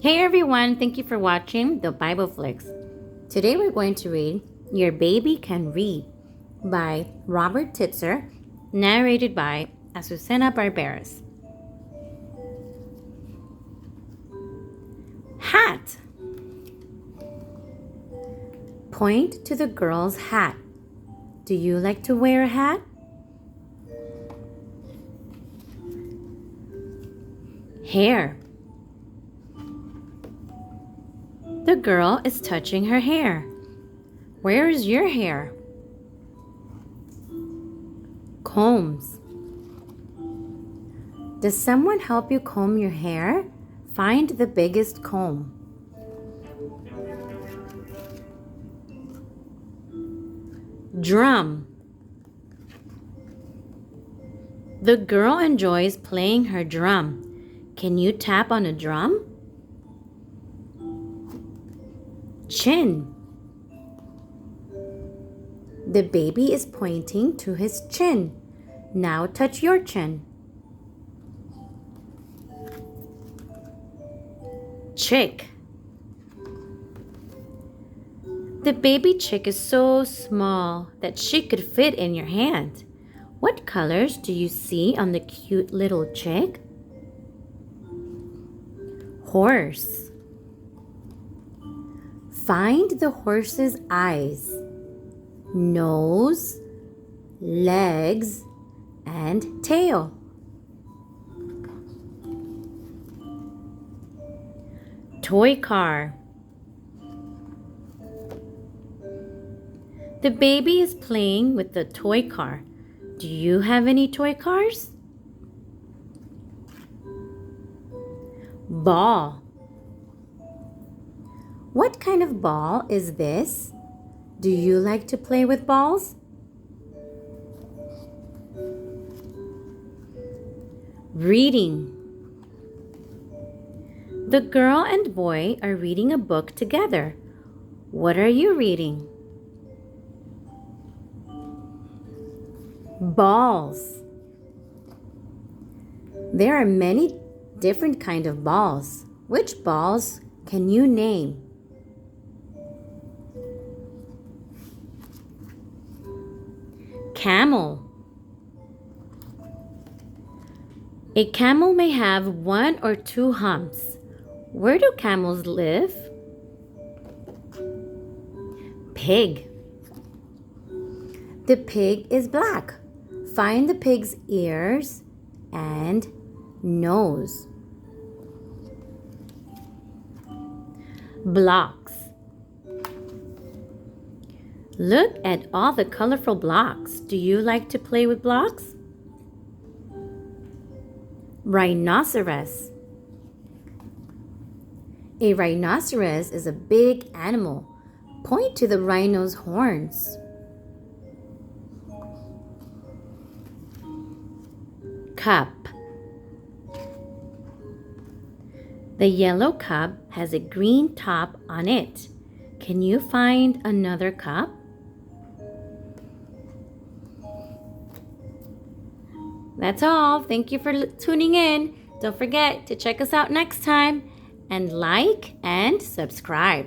Hey everyone, thank you for watching the BibleFlix. Today we're going to read Your Baby Can Read by Robert Titzer, narrated by Azucena Barberis. Hat. Point to the girl's hat. Do you like to wear a hat? Hair. The girl is touching her hair. Where is your hair? Combs. Does someone help you comb your hair? Find the biggest comb. Drum. The girl enjoys playing her drum. Can you tap on a drum? Chin. The baby is pointing to his chin. Now touch your chin. Chick. The baby chick is so small that she could fit in your hand. What colors do you see on the cute little chick? Horse. Find the horse's eyes, nose, legs, and tail. Toy car. The baby is playing with the toy car. Do you have any toy cars? Ball. What kind of ball is this? Do you like to play with balls? Reading. The girl and boy are reading a book together. What are you reading? Balls. There are many different kinds of balls. Which balls can you name? Camel. A camel may have 1 or 2 humps. Where do camels live? Pig. The pig is black. Find the pig's ears and nose. Blocks. Look at all the colorful blocks. Do you like to play with blocks? Rhinoceros. A rhinoceros is a big animal. Point to the rhino's horns. Cup. The yellow cup has a green top on it. Can you find another cup? That's all. Thank you for tuning in. Don't forget to check us out next time and like and subscribe.